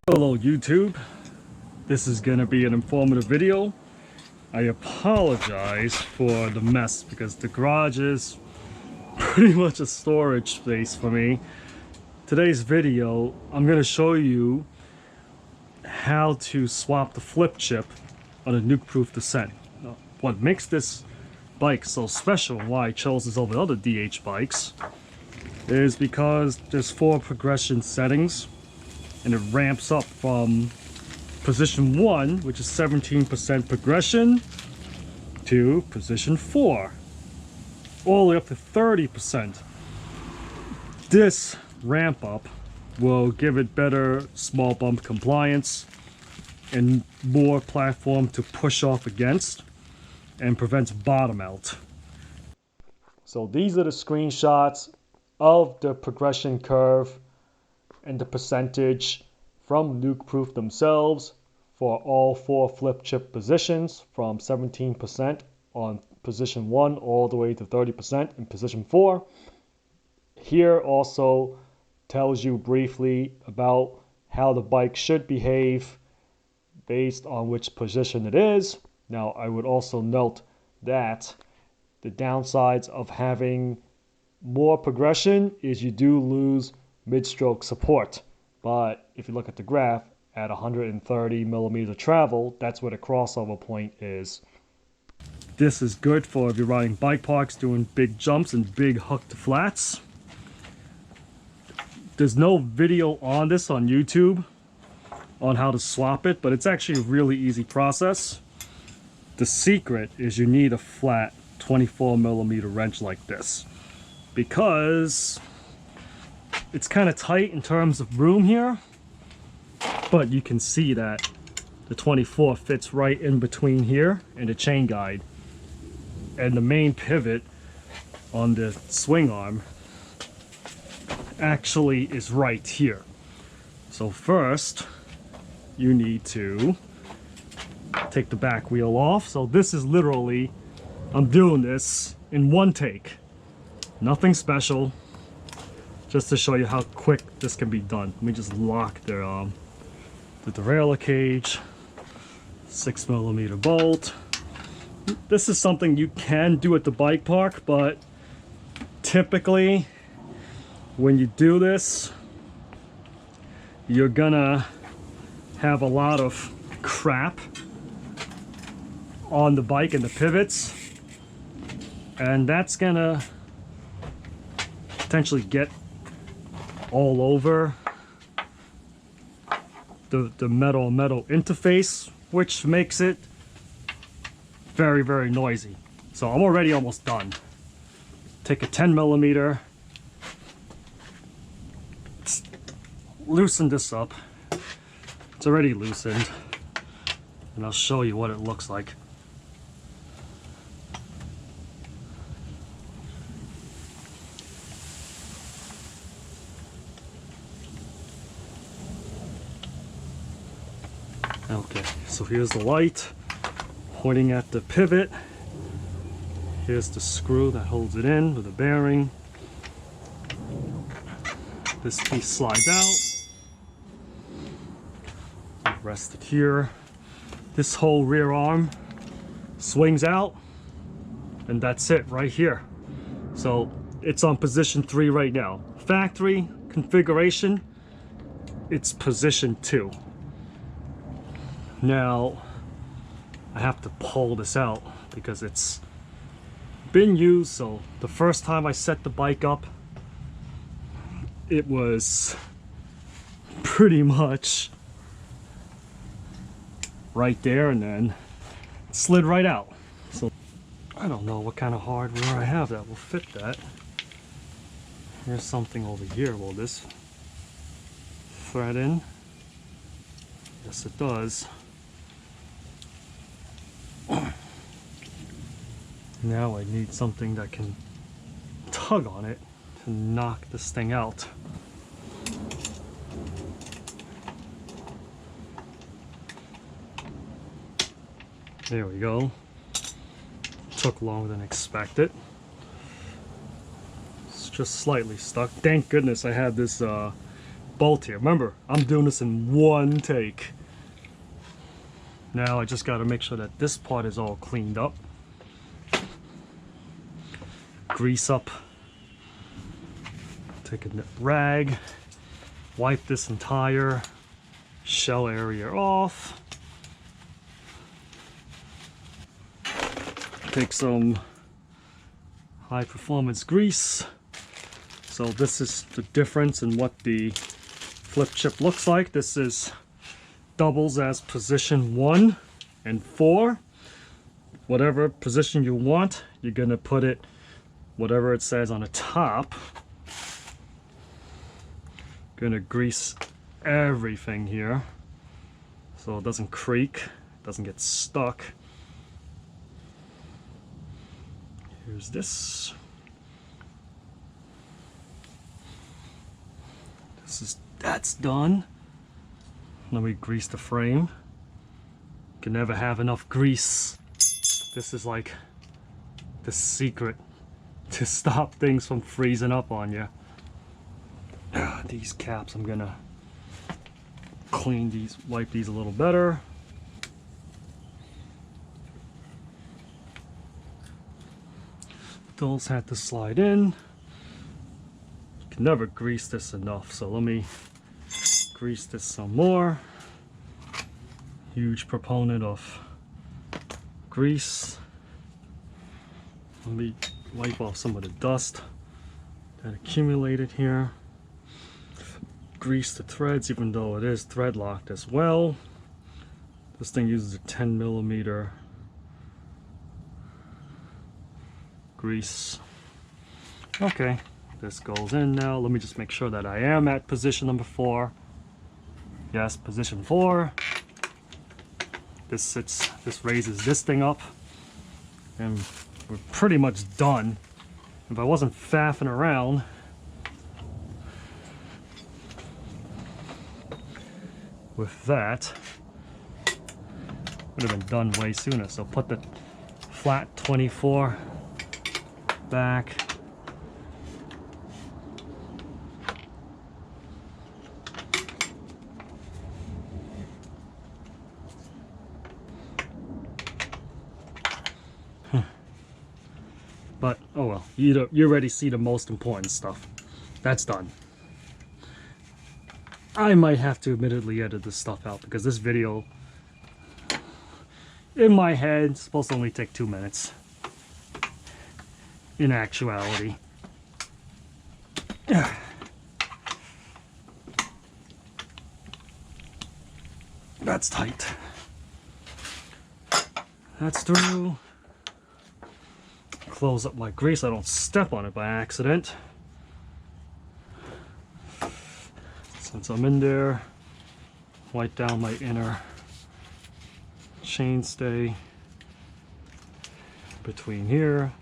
Hello YouTube, this is going to be an informative video. I apologize for the mess because the garage is pretty much a storage space for me. Today's video, I'm going to show you how to swap the flip chip on a Nukeproof Dissent. Now, what makes this bike so special and why I chose this over other DH bikes is because there's 4 progression settings. And it ramps up from position 1, which is 17% progression, to position 4, all the way up to 30%. This ramp up will give it better small bump compliance and more platform to push off against and prevents bottom out. So these are the screenshots of the progression curve and the percentage from Nukeproof themselves for all 4 flip chip positions, from 17% on position 1 all the way to 30% in position 4. Here also tells you briefly about how the bike should behave based on which position it is. Now I would also note that the downsides of having more progression is you do lose mid-stroke support, but if you look at the graph at 130 millimeter travel, that's where the crossover point is. This is good for if you're riding bike parks doing big jumps and big hook to flats. There's no video on this on YouTube on how to swap it, but it's actually a really easy process. The secret is you need a flat 24 millimeter wrench like this, because it's kind of tight in terms of room here, but you can see that the 24 fits right in between here and the chain guide, and the main pivot on the swing arm actually is right here. So first you need to take the back wheel off. So this is literally, I'm doing this in one take, nothing special, just to show you how quick this can be done. Let me just lock the derailleur cage, 6 millimeter bolt. This is something you can do at the bike park, but typically when you do this, you're gonna have a lot of crap on the bike and the pivots, and that's gonna potentially get all over the metal interface, which makes it very noisy. So I'm already almost done. Take a 10 millimeter, loosen this up. It's already loosened, and I'll show you what it looks like. Okay, so here's the light pointing at the pivot. Here's the screw that holds it in with a bearing. This piece slides out. Rest it here. This whole rear arm swings out, and that's it right here. So it's on position 3 right now. Factory configuration, it's position 2. Now I have to pull this out because it's been used. So the first time I set the bike up, it was pretty much right there, and then it slid right out. So I don't know what kind of hardware I have that will fit that. There's something over here. Will this thread in? Yes, it does. Now I need something that can tug on it to knock this thing out. There we go. Took longer than expected. It's just slightly stuck. Thank goodness I had this bolt here. Remember, I'm doing this in one take. Now I just got to make sure that this part is all cleaned up. Grease up. Take a rag. Wipe this entire shell area off. Take some high performance grease. So this is the difference in what the flip chip looks like. This is doubles as position 1 and 4. Whatever position you want, you're gonna put it whatever it says on the top. Gonna grease everything here so it doesn't creak, doesn't get stuck. Here's this. That's done. Let me grease the frame. Can never have enough grease. This is like the secret to stop things from freezing up on you. These caps, I'm gonna clean these, wipe these a little better. Those had to slide in. You can never grease this enough, so let me grease this some more. Huge proponent of grease. Let me wipe off some of the dust that accumulated here. Grease the threads, even though it is thread locked as well. This thing uses a 10mm grease. Okay, this goes in now. Let me just make sure that I am at position number 4. Yes, position 4. This raises this thing up, and we're pretty much done. If I wasn't faffing around, with that, would have been done way sooner. So put the flat 24 back. But oh well, you already see the most important stuff. That's done. I might have to admittedly edit this stuff out because this video, in my head, is supposed to only take 2 minutes. In actuality. That's tight. That's through. Close up my grease, I don't step on it by accident. Since I'm in there, wipe down my inner chainstay between here.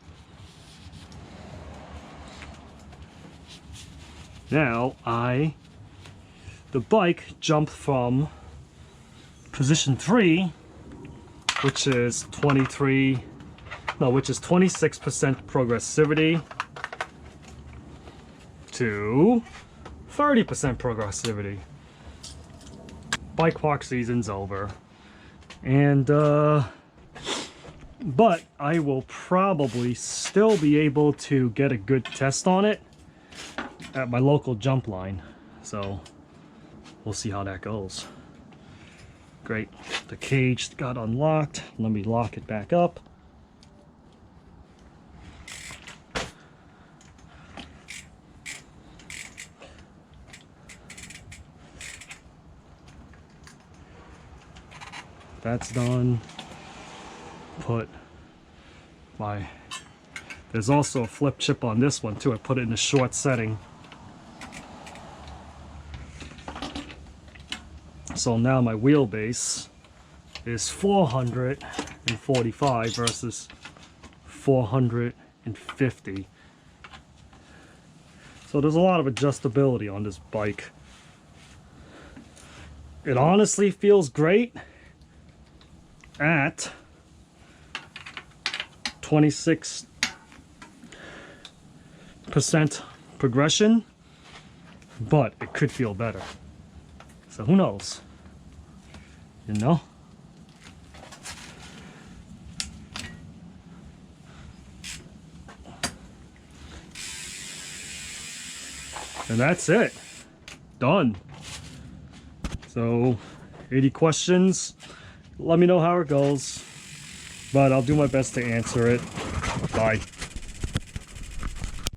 Now the bike jumped from position 3, which is 26% progressivity, to 30% progressivity. Bike park season's over, and but I will probably still be able to get a good test on it at my local jump line, so we'll see how that goes. Great, the cage got unlocked. Let me lock it back up. That's done. There's also a flip chip on this one too. I put it in the short setting. So now my wheelbase is 445 versus 450. So there's a lot of adjustability on this bike. It honestly feels great at 26% progression. but it could feel better. So who knows? You know? And that's it. Done. So 80 questions. Let me know how it goes, but I'll do my best to answer it. Bye.